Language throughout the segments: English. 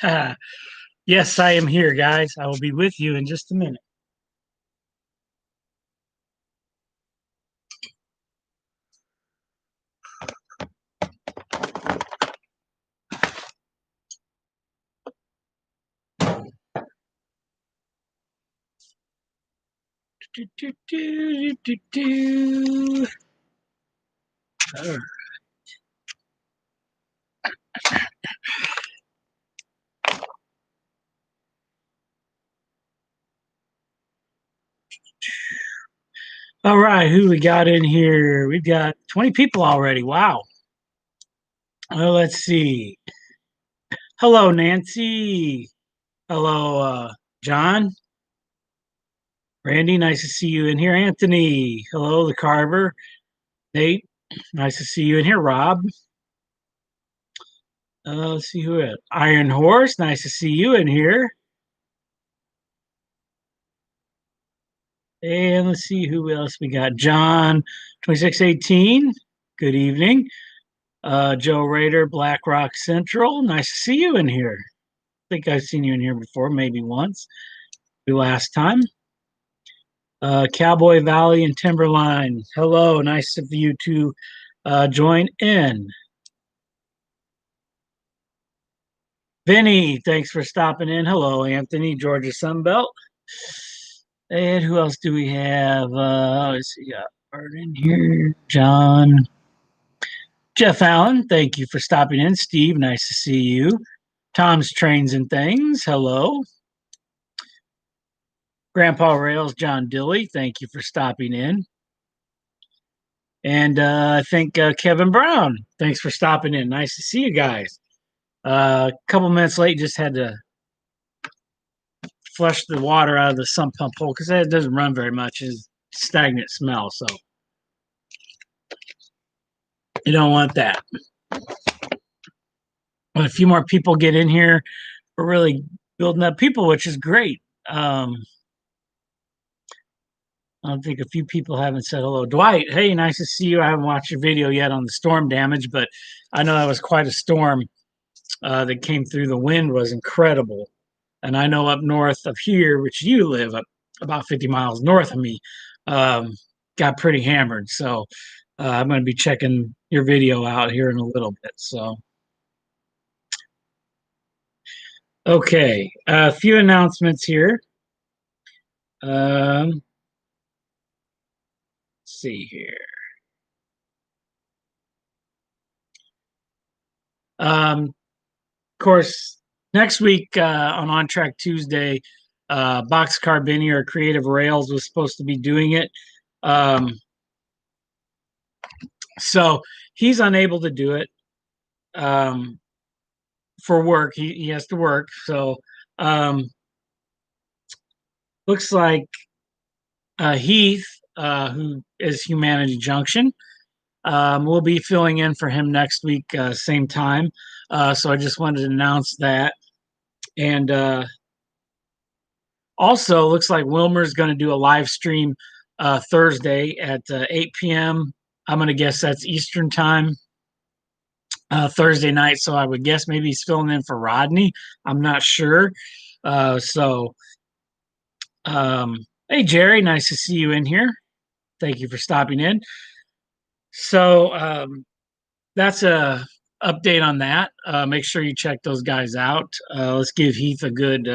Yes, I am here, guys. I will be with you in just a minute. Do, do, do, do, do. All right, who we got in here? We've got 20 people already. Wow. Well, let's see. Hello, Nancy. Hello, John. Randy, nice to see you in here. Anthony. Hello, the Carver. Nate, nice to see you in here. Rob. Let's see who it. Iron Horse, nice to see you in here. And let's see who else we got. John 2618. Good evening. Joe Rader, Black Rock Central. Nice to see you in here. I think I've seen you in here before, maybe once. The last time. Cowboy Valley and Timberline. Hello, nice of you to join in. Vinny, thanks for stopping in. Hello, Anthony, Georgia Sunbelt. And who else do we have? Let's see, got Art in here. John. Jeff Allen, thank you for stopping in. Steve, nice to see you. Tom's Trains and Things, hello. Grandpa Rails, John Dilly, thank you for stopping in. And I think Kevin Brown, thanks for stopping in. Nice to see you guys. A couple minutes late, just had to flush the water out of the sump pump hole because it doesn't run very much. It's stagnant smell, so you don't want that. But a few more people get in here, we're really building up people, which is great. I think a few people haven't said hello. Dwight, hey, nice to see you. I haven't watched your video yet on the storm damage, but I know that was quite a storm that came through. The wind was incredible. And I know up north of here, which you live up about 50 miles north of me, um, got pretty hammered. So I'm going to be checking your video out here in a little bit. So, okay, a few announcements here. Let's see here. Of course, next week on Track Tuesday, Boxcar Benny or Creative Rails was supposed to be doing it. So he's unable to do it for work. He has to work. So looks like Heath, who is Humanity Junction, will be filling in for him next week, same time. So I just wanted to announce that. And also, looks like Wilmer's going to do a live stream Thursday at 8 p.m. I'm going to guess that's Eastern time, Thursday night. So I would guess maybe he's filling in for Rodney. I'm not sure. So, hey, Jerry, nice to see you in here. Thank you for stopping in. So that's a update on that. Make sure you check those guys out. Let's give Heath a good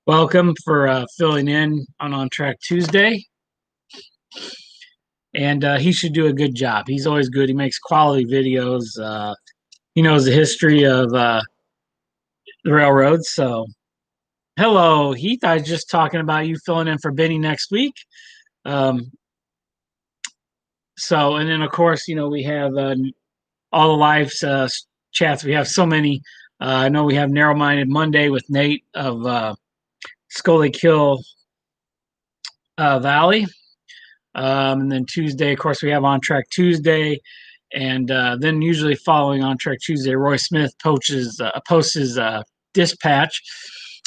welcome for filling in on Track Tuesday. And he should do a good job. He's always good. He makes quality videos. He knows the history of the railroads. So, hello, Heath. I was just talking about you filling in for Benny next week. Um, so, and then of course, we have all the live chats. We have so many. I know we have Narrow Minded Monday with Nate of Scully Kill Valley. And then Tuesday, of course, we have On Track Tuesday. And then usually following On Track Tuesday, Roy Smith posts his Dispatch,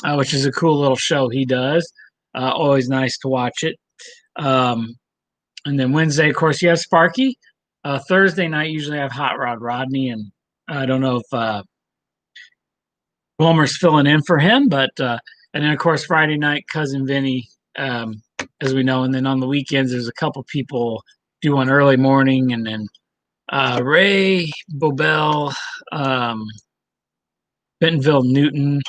which is a cool little show he does. Always nice to watch it. And then Wednesday, of course, you have Sparky. Thursday night, usually I have Hot Rod Rodney. And I don't know if Wilmer's filling in for him, but and then of course Friday night, cousin Vinny, as we know, and then on the weekends there's a couple people do one early morning, and then Ray Bobel, Bentonville Newton.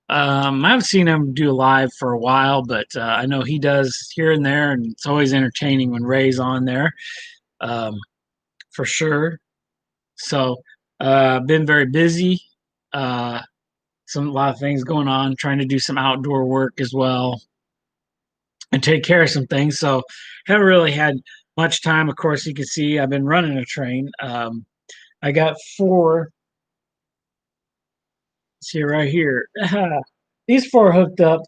I haven't seen him do live for a while, but I know he does here and there, and it's always entertaining when Ray's on there, um, for sure. So, been very busy. Uh, a lot of things going on, trying to do some outdoor work as well and take care of some things. So, haven't really had much time. Of course, you can see I've been running a train. I got four. See right here. These four hooked up.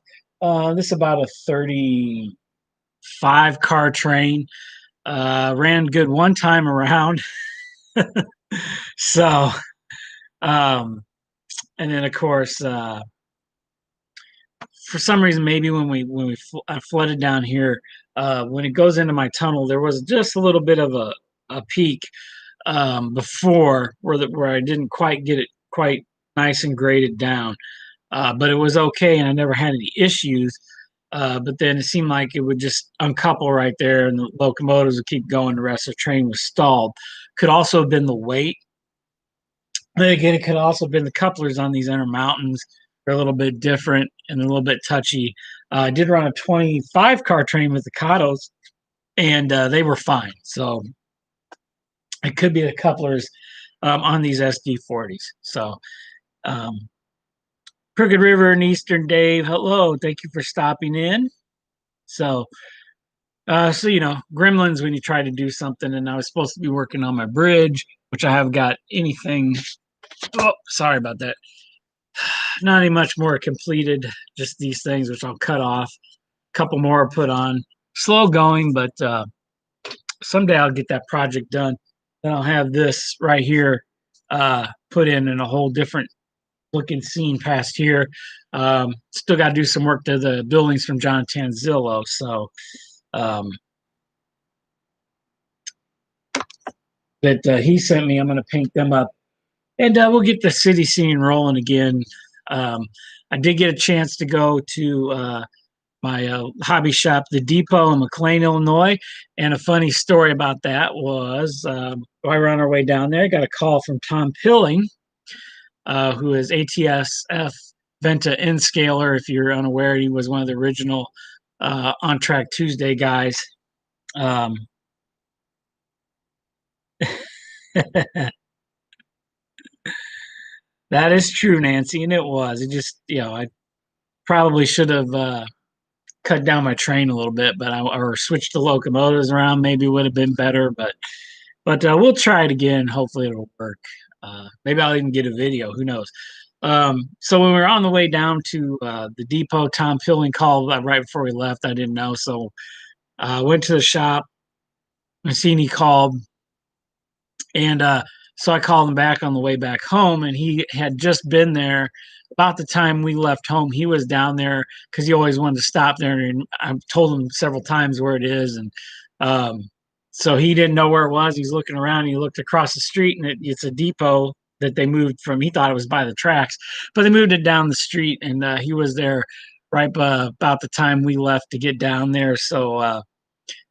This is about a 35 car train. Ran good one time around. So, um, and then of course, for some reason, maybe I flooded down here, when it goes into my tunnel, there was just a little bit of a peak before where I didn't quite get it quite nice and graded down. But it was okay, and I never had any issues. But then it seemed like it would just uncouple right there, and the locomotives would keep going. The rest of the train was stalled. Could also have been the weight. Then again, it could also have been the couplers on these Intermountains. They're a little bit different and a little bit touchy. I did run a 25 car train with the Catos, and they were fine. So it could be the couplers on these SD40s. So, um, Crooked River and Eastern Dave, hello. Thank you for stopping in. So, Gremlins, when you try to do something, and I was supposed to be working on my bridge, which I haven't got anything. Oh, sorry about that. Not any much more completed, just these things, which I'll cut off. A couple more put on. Slow going, but someday I'll get that project done. Then I'll have this right here put in a whole different looking scene past here. Still got to do some work to the buildings from John Tanzillo. So that he sent me, I'm going to paint them up, and we'll get the city scene rolling again. I did get a chance to go to my hobby shop, The Depot in McLean, Illinois. And a funny story about that was while we were on our way down there, I got a call from Tom Pilling, who is ATSF Venta N-Scaler. If you're unaware, he was one of the original On Track Tuesday guys. That is true, Nancy, and it was. It just, I probably should have cut down my train a little bit, or switched the locomotives around. Maybe would have been better, but we'll try it again. Hopefully, it'll work. Maybe I'll even get a video. Who knows? So when we were on the way down to the depot, Tom Pilling called right before we left. I didn't know, so I went to the shop. I seen he called, and so I called him back on the way back home, and he had just been there about the time we left home. He was down there because he always wanted to stop there, and I've told him several times where it is, and so he didn't know where it was. He's looking around, and he looked across the street, and it's a depot that they moved from. He thought it was by the tracks, but they moved it down the street, and he was there right about the time we left to get down there. So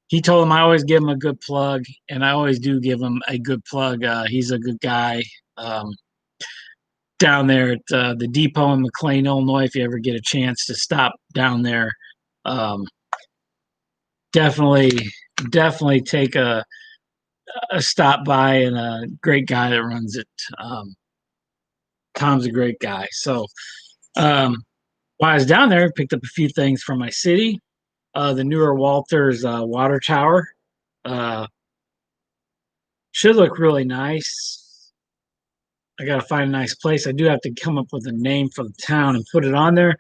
he told him I always give him a good plug, and I always do give him a good plug. He's a good guy down there at the depot in McLean, Illinois. If you ever get a chance to stop down there, definitely take a stop by, and a great guy that runs it. Tom's a great guy. So while I was down there, I picked up a few things from my city. The newer Walters water tower should look really nice. I got to find a nice place. I do have to come up with a name for the town and put it on there.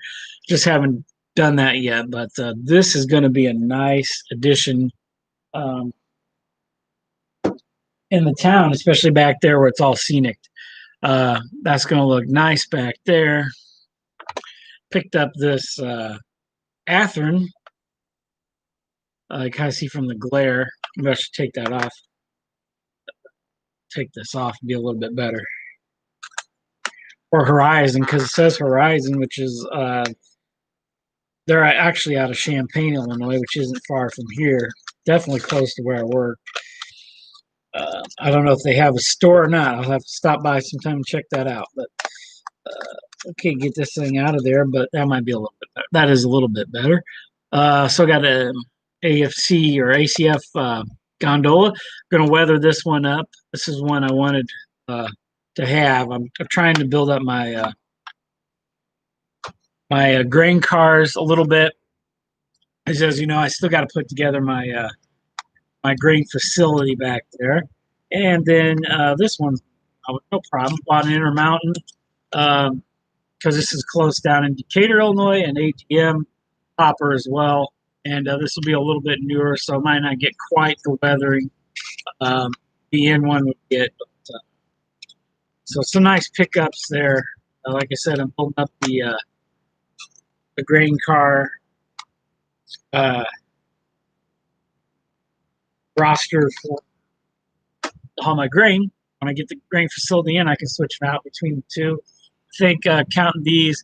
Just haven't done that yet, but this is going to be a nice addition in the town, especially back there where it's all scenic. That's going to look nice back there. Picked up this Athearn. I kind of see from the glare. Maybe I should take that off. Take this off and be a little bit better. or Horizon, because it says Horizon, which is they're actually out of Champaign, Illinois, which isn't far from here. Definitely close to where I work. I don't know if they have a store or not. I'll have to stop by sometime and check that out. But okay, get this thing out of there. But that might be a little bit better. That is a little bit better. So I got a AFC or ACF gondola. Going to weather this one up. This is one I wanted to have. I'm trying to build up my grain cars a little bit. As you know, I still got to put together my grain facility back there. And then this one, no problem, bought an Intermountain because this is close down in Decatur, Illinois, and ATM hopper as well. And this will be a little bit newer, so I might not get quite the weathering the N1 would get. But, so some nice pickups there. Like I said, I'm building up the grain car roster for all my grain. When I get the grain facility in, I can switch it out between the two. I think counting these,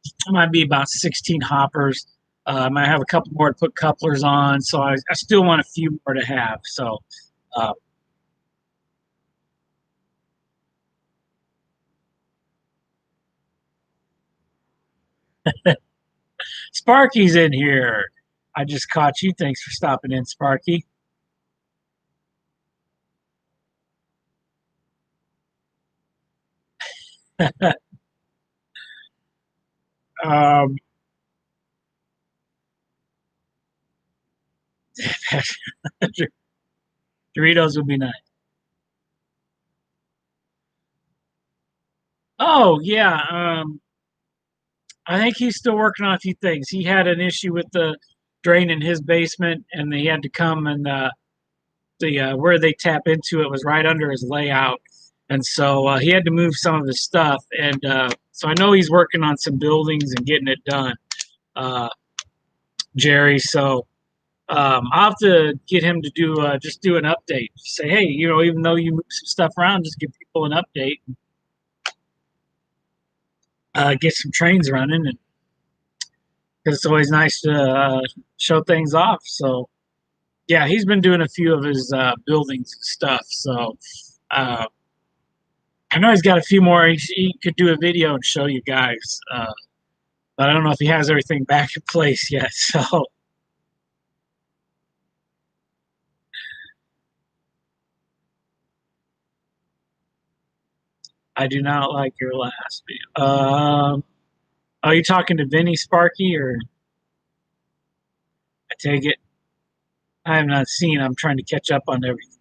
it might be about 16 hoppers. I might have a couple more to put couplers on, so I still want a few more to have. So Sparky's in here. I just caught you. Thanks for stopping in, Sparky. um, Doritos would be nice. Oh yeah, I think he's still working on a few things. He had an issue with the drain in his basement, and they had to come and the where they tap into it was right under his layout, and so he had to move some of his stuff. And so I know he's working on some buildings and getting it done, Jerry. So I'll have to get him to just do an update. Say, hey, even though you move some stuff around, just give people an update. Get some trains running, and because it's always nice to show things off. So yeah, he's been doing a few of his buildings and stuff. So uh, I know he's got a few more. He could do a video and show you guys, but I don't know if he has everything back in place yet. So I do not like your last video. Are you talking to Vinny Sparky, or I take it? I have not seen. I'm trying to catch up on everything.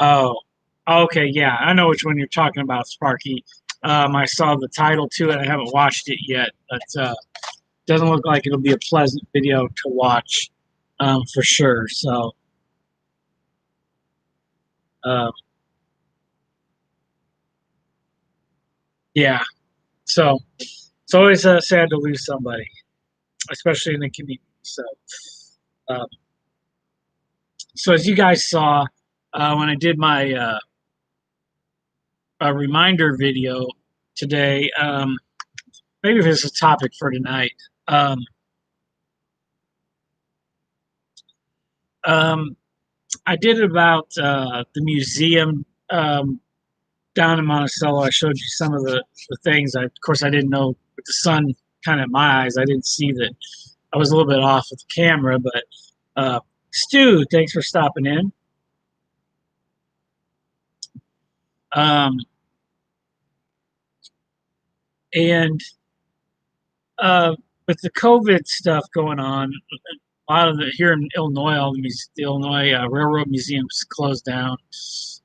Oh, okay, yeah, I know which one you're talking about, Sparky. I saw the title to it. I haven't watched it yet, but doesn't look like it'll be a pleasant video to watch for sure. So, uh, yeah. So it's always sad to lose somebody, especially in the community. Um, so as you guys saw when I did my reminder video today, maybe this is a topic for tonight. Um, I did it about the museum down in Monticello. I showed you some of the things. Of course, I didn't know with the sun kind of in my eyes. I didn't see that I was a little bit off with the camera. But Stu, thanks for stopping in. Um, and with the COVID stuff going on, a lot of the here in Illinois, all the Illinois Railroad Museums closed down.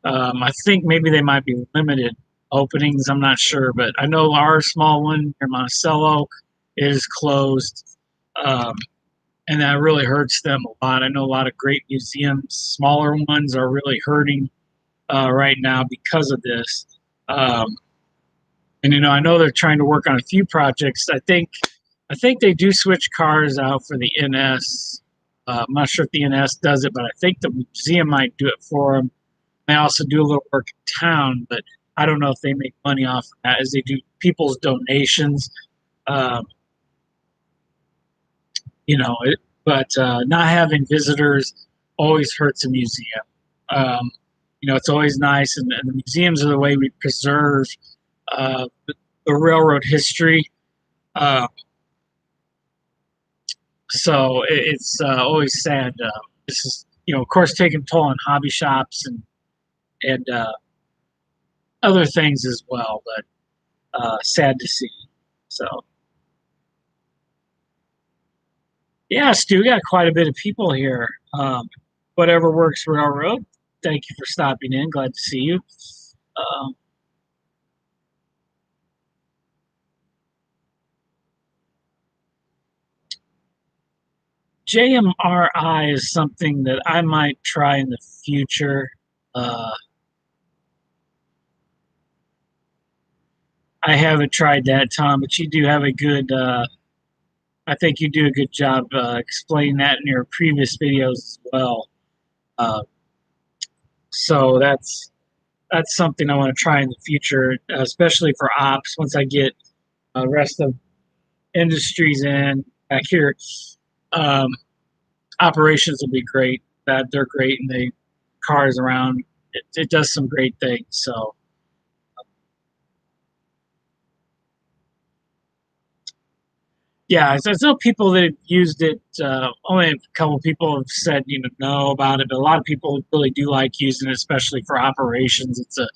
I think maybe they might be limited openings. I'm not sure, but I know our small one in Monticello is closed, and that really hurts them a lot. I know a lot of great museums, smaller ones, are really hurting right now because of this. And I know they're trying to work on a few projects. I think they do switch cars out for the NS. I'm not sure if the NS does it, but I think the museum might do it for them. They also do a little work in town, but I don't know if they make money off of that as they do people's donations. Um, you know, but not having visitors always hurts a museum. Um, it's always nice, and the museums are the way we preserve the railroad history. Uh, so it's always sad. This is, of course, taking toll on hobby shops and other things as well, but sad to see. So yeah, Stu, got quite a bit of people here. Whatever works railroad. Thank you for stopping in. Glad to see you. Um, JMRI is something that I might try in the future. Uh, I haven't tried that, Tom, but you do have a good. I think you do a good job explaining that in your previous videos as well. Uh, so that's something I want to try in the future, especially for ops. Once I get the rest of industries in back here, um, operations will be great. That they're great and they cars around. It does some great things. So yeah, there's no people that have used it. Only a couple people have said know about it, but a lot of people really do like using it, especially for operations. It's a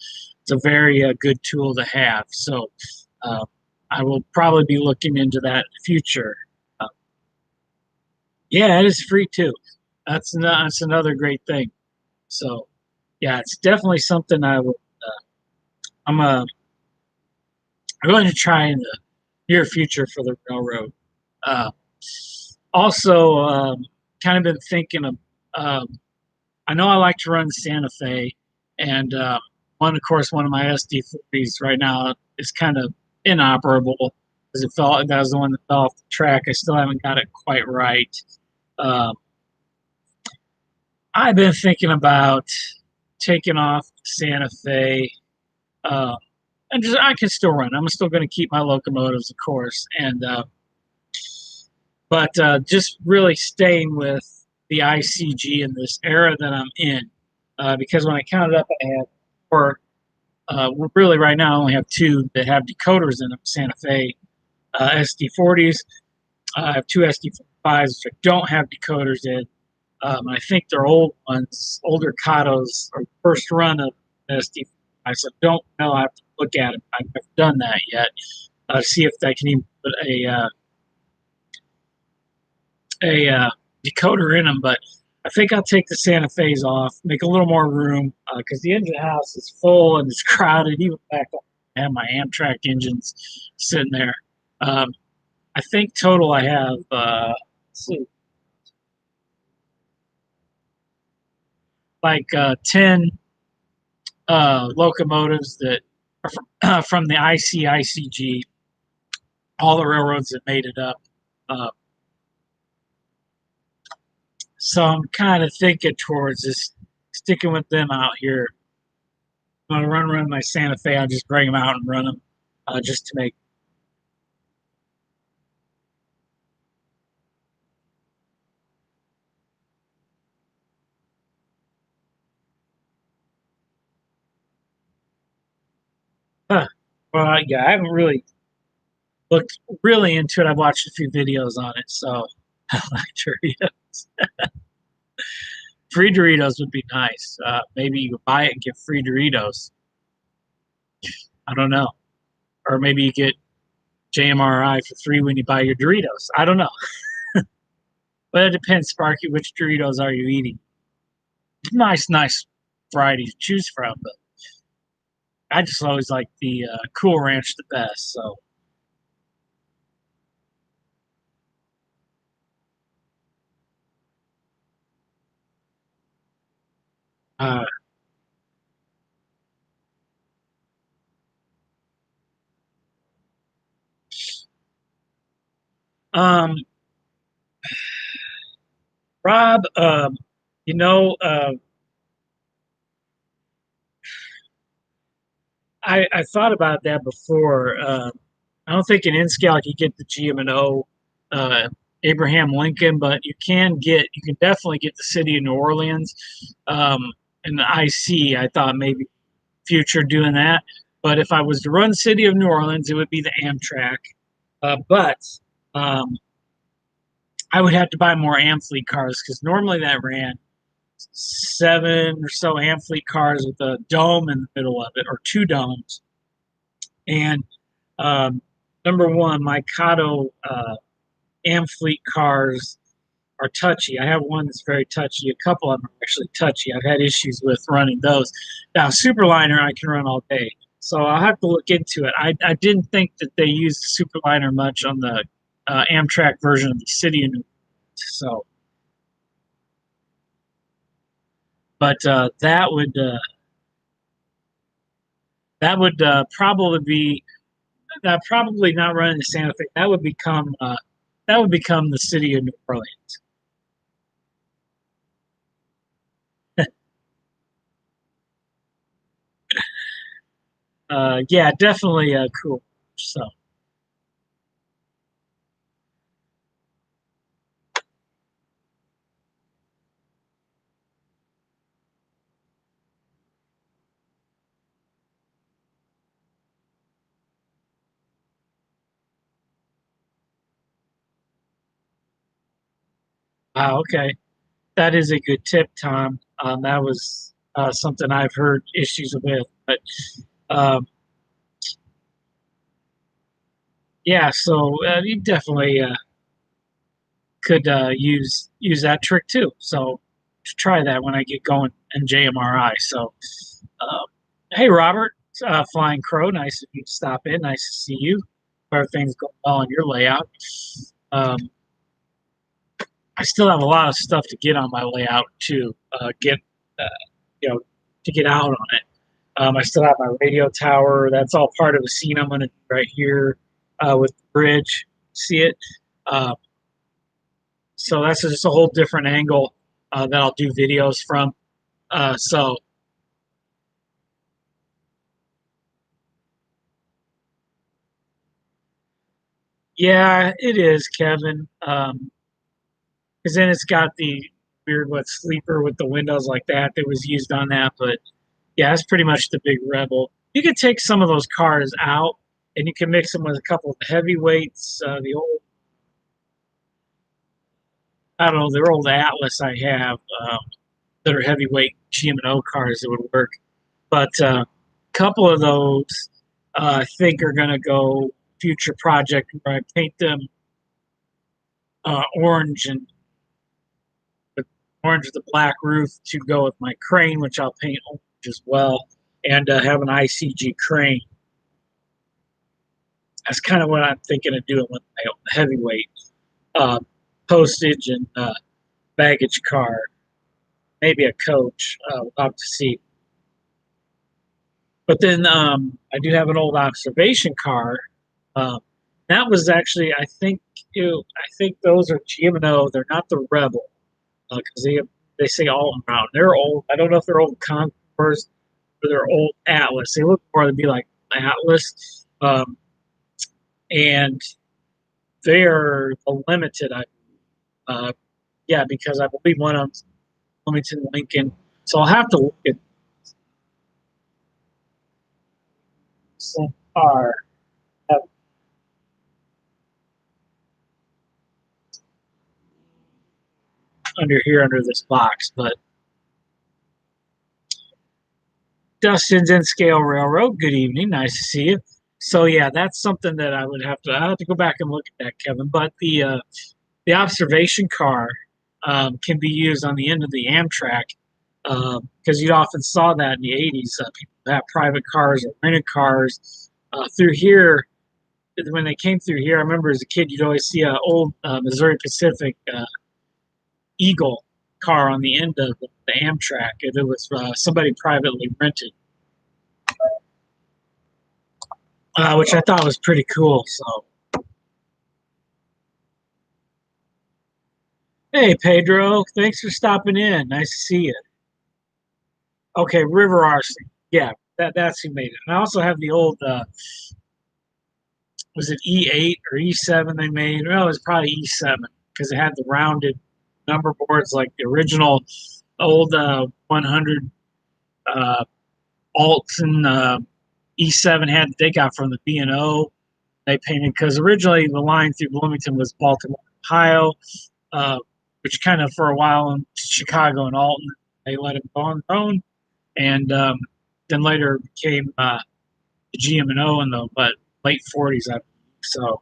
very good tool to have. So uh, I will probably be looking into that in the future. Uh, yeah, it is free too. That's another great thing. So yeah, it's definitely something I would. I'm I'm going to try in the near future for the railroad. Uh, Also, kind of been thinking of. Um, I know I like to run Santa Fe, and of course, one of my SD40s right now is kind of inoperable because that was the one that fell off the track. I still haven't got it quite right. Um, I've been thinking about taking off Santa Fe, uh, and just I can still run. I'm still going to keep my locomotives, of course, and but just really staying with the ICG in this era that I'm in, because when I counted up, I had four. Really, right now, I only have two that have decoders in them: Santa Fe SD40s. I have two SD5s which I don't have decoders in. I think they're old ones, older Katos, or first run of SD. I said, don't know. I have to look at them. I've never done that yet. See if I can even put a decoder in them, but I think I'll take the Santa Fe's off, make a little more room because the engine house is full and it's crowded. Even back up, I have my Amtrak engines sitting there. Um, I think total I have let's see, like 10 locomotives that are from the ICG, all the railroads that made it up. Uh, so I'm kind of thinking towards this, sticking with them out here. I'm gonna run my Santa Fe. I'll just bring them out and run them, just to make. Huh. Well, yeah, I haven't really looked really into it. I've watched a few videos on it, so I like Doritos. Free Doritos would be nice. Maybe you buy it and get free Doritos. I don't know, or maybe you get JMRI for free when you buy your Doritos. I don't know, but it depends, Sparky. Which Doritos are you eating? Nice variety to choose from, but I just always like the Cool Ranch the best. So, uh, um, Rob, you know, I thought about that before. I don't think in N-Scale I could get the GM&O Abraham Lincoln, but you can definitely get the city of New Orleans and the IC. I thought maybe future doing that, but if I was to run city of New Orleans, it would be the Amtrak. But um, I would have to buy more Amfleet cars because normally that ran seven or so Amfleet cars with a dome in the middle of it, or two domes. And um, number one, my Kato Amfleet cars are touchy. I have one that's very touchy. A couple of them are actually touchy. I've had issues with running those. Now, Superliner I can run all day, so I'll have to look into it. I didn't think that they used Superliner much on the Amtrak version of the City of New York. So, but that would probably be that probably not running the Santa Fe. That would become the City of New Orleans. Yeah, definitely cool. So, okay. That is a good tip, Tom. That was something I've heard issues with, but um, yeah. So you definitely could use that trick too. So to try that when I get going in JMRI. So uh, hey, Robert, Flying Crow, nice of you to stop in. Nice to see you. Everything's going well on your layout. Um, I still have a lot of stuff to get on my layout to get uh, you know to get out on it. I still have my radio tower. That's all part of a scene I'm going to do right here with the bridge. See it? Uh, so that's just a whole different angle that I'll do videos from. So yeah, it is, Kevin. Because then it's got the weird what sleeper with the windows like that was used on that. But yeah, it's pretty much the big Rebel. You could take some of those cars out and you can mix them with a couple of the heavyweights, the old I don't know, their old Atlas I have that are heavyweight GM&O cars that would work. But a couple of those I think are going to go future project where I paint them orange and the orange with the black roof to go with my crane, which I'll paint orange as well, and have an ICG crane. That's kind of what I'm thinking of doing with my heavyweight uh, postage and baggage car, maybe a coach. We'll have to see. But then I do have an old observation car. Um, that was actually, I think those are GM&O. They're not the Rebel because they say all around. They're old. I don't know if they're old Concours or they're old Atlas. They look more to be like Atlas, and they are the limited. Yeah, because I believe one of them's Wilmington Lincoln. So I'll have to look at some car under here under this box. But Dustin's in Scale Railroad. Good evening. Nice to see you. So yeah, that's something that I have to go back and look at that, Kevin. But the observation car can be used on the end of the Amtrak because you often saw that in the 80s. People have private cars or rented cars through here. When they came through here, I remember as a kid, you'd always see an old Missouri Pacific Eagle car on the end of the Amtrak. If it was somebody privately rented, which I thought was pretty cool. So, hey, Pedro, thanks for stopping in. Nice to see you. Okay, River Arson. Yeah, That's who made it. And I also have the old was it E8 or E7 they made? No, it was probably E7 because it had the rounded number boards like the original old 100 uh, Alton E7 had they got from the B&O. They painted because originally the line through Bloomington was Baltimore, Ohio, uh, which kind of for a while in Chicago and Alton they let it go on their own, and then later became the GM&O in the late 40s, I believe. So,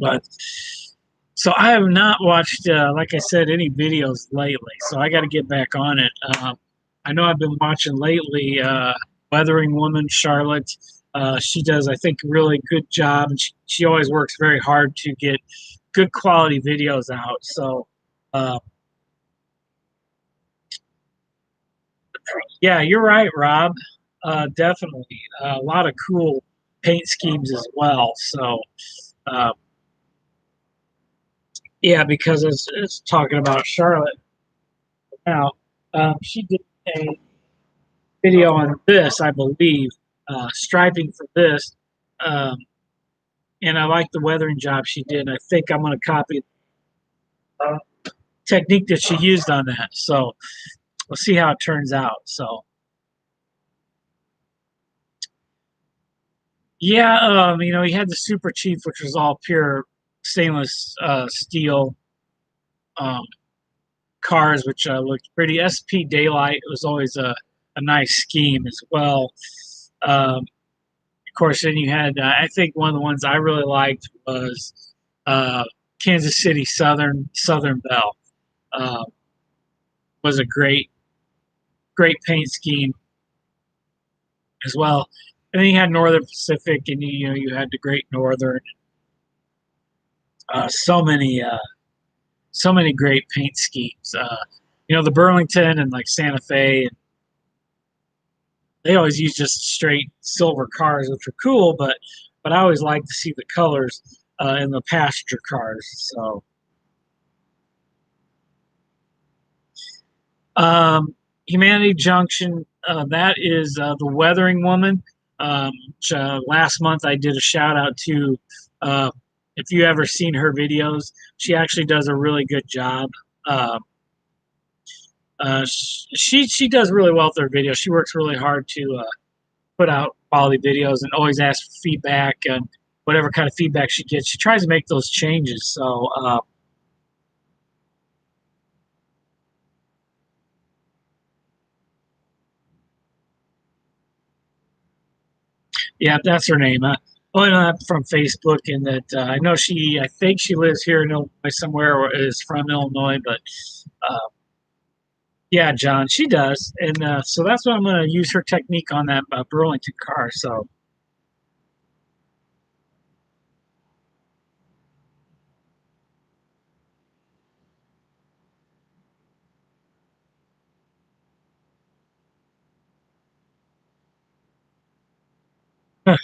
but so I have not watched, like I said, any videos lately. So I got to get back on it. I know I've been watching lately. Weathering Woman Charlotte. She does, I think, a really good job, and she always works very hard to get good quality videos out. So, uh, yeah, you're right, Rob. Definitely, a lot of cool paint schemes as well. So, uh, yeah, because it's talking about Charlotte now. She did a video on this, I believe, striping for this, um, and I like the weathering job she did. I think I'm going to copy the technique that she used on that. So we'll see how it turns out. So yeah, he had the Super Chief, which was all pure stainless steel um, cars, which looked pretty. SP Daylight was always a nice scheme as well. Of course, then you had, I think one of the ones I really liked was uh, Kansas City Southern Belle. Uh, was a great paint scheme as well. And then you had Northern Pacific, and you had the Great Northern. So many great paint schemes. The Burlington and like Santa Fe, and they always use just straight silver cars, which are cool. But I always like to see the colors in the passenger cars. So Humanity Junction, that is the Weathering Woman. Which, last month I did a shout out to. Uh, if you ever seen her videos, she actually does a really good job. Uh, she does really well with her videos. She works really hard to put out quality videos and always asks for feedback and whatever kind of feedback she gets, she tries to make those changes. So yeah, that's her name. I know that from Facebook, and that I know she. I think she lives here in Illinois somewhere, or is from Illinois. But uh, yeah, John, she does, and so that's what I'm going to use her technique on that Burlington car. So huh,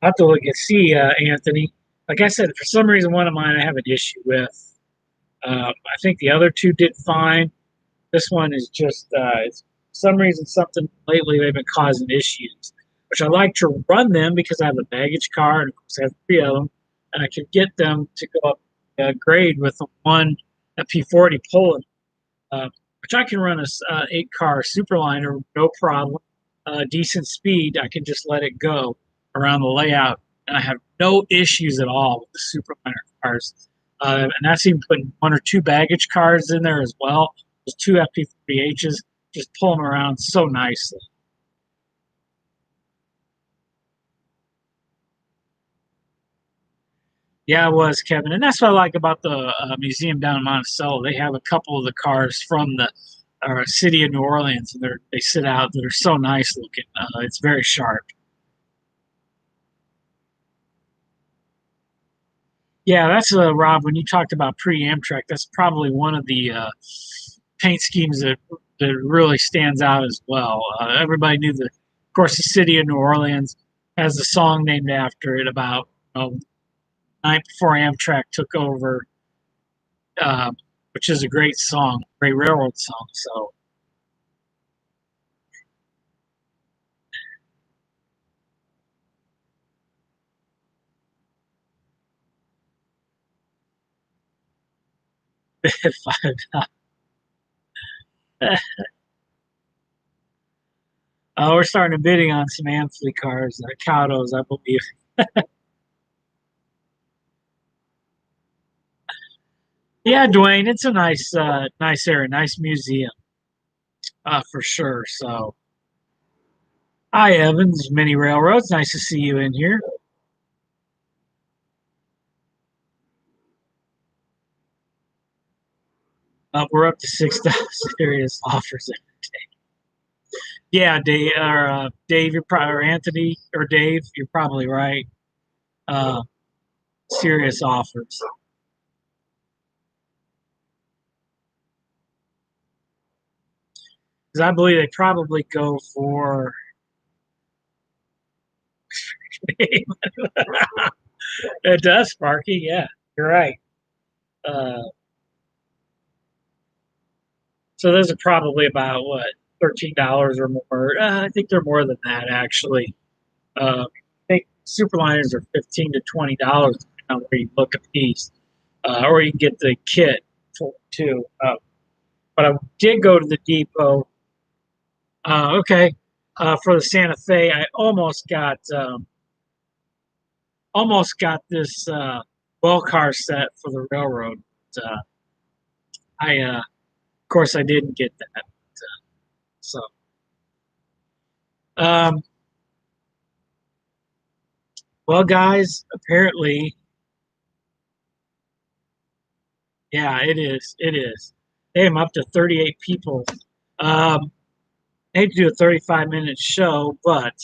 I have to look and see, Anthony. Like I said, for some reason, one of mine I have an issue with. I think the other two did fine. This one is just, it's, for some reason, something lately they've been causing issues, which I like to run them because I have a baggage car, and of course I have three of them, and I can get them to go up grade with the one a P40 pulling, which I can run a eight car Superliner, no problem, decent speed. I can just let it go around the layout, and I have no issues at all with the Superliner cars. And that's even putting one or two baggage cars in there as well. There's two FP3Hs, just pull them around so nicely. Yeah, it was Kevin, and that's what I like about the museum down in Monticello. They have a couple of the cars from the city of New Orleans, and they sit out. They're so nice looking. It's very sharp. Yeah, that's Rob. When you talked about pre-Amtrak, that's probably one of the paint schemes that really stands out as well. Everybody knew that, of course, the city of New Orleans has a song named after it about Night before Amtrak took over, which is a great song, great railroad song. So we're starting a bidding on some Amfleet cars, Cautos, I believe. Yeah, Dwayne, it's a nice area, nice museum, for sure. So, hi, Evans, Mini Railroads. Nice to see you in here. We're up to 6,000 serious offers. Yeah, Dave, you're probably, or Anthony, or Dave, you're probably right. Uh, serious offers. Because I believe they probably go for. It does, Sparky. Yeah, you're right. Uh, so those are probably about what, $13 or more. I think they're more than that actually. I think Superliners are $15 to $20 depending on where you look a piece, or you can get the kit for too. But I did go to the depot. Okay, for the Santa Fe, I almost got this well car set for the railroad. Of course, I didn't get that. So, um, well, guys, apparently, yeah, it is. It is. Hey, I'm up to 38 people. Um, I hate to do a 35-minute show, but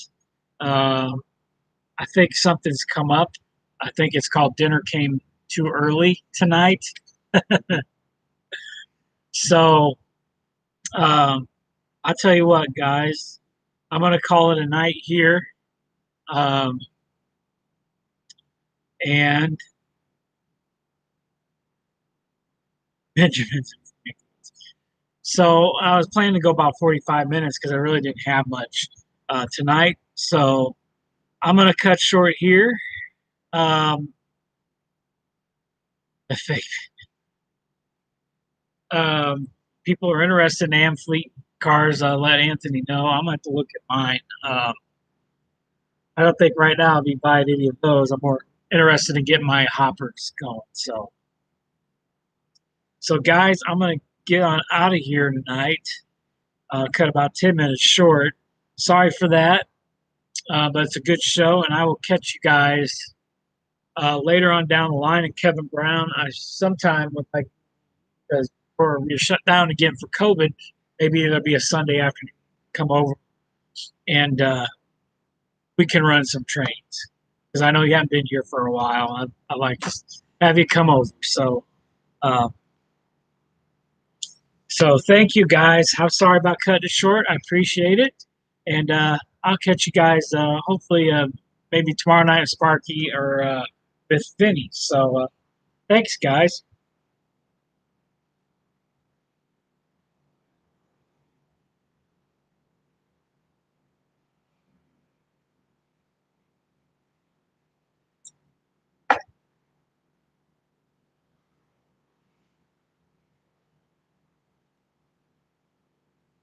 um, I think something's come up. I think it's called Dinner Came Too Early tonight. So, um, I'll tell you what, guys, I'm going to call it a night here. Um, and Benjamin's. So I was planning to go about 45 minutes because I really didn't have much tonight. So I'm going to cut short here. Um, if um, people are interested in Amfleet cars, let Anthony know. I'm going to have to look at mine. I don't think right now I'll be buying any of those. I'm more interested in getting my hoppers going. So guys, I'm going to get on out of here tonight. Cut about 10 minutes short. Sorry for that, but it's a good show, and I will catch you guys later on down the line. And Kevin Brown, I sometime with like, because we're shut down again for COVID, maybe it'll be a Sunday afternoon. Come over and we can run some trains because I know you haven't been here for a while. I like to have you come over. Uh, so thank you guys. I'm sorry about cutting it short. I appreciate it, and I'll catch you guys hopefully maybe tomorrow night with Sparky or with Vinny. So thanks, guys.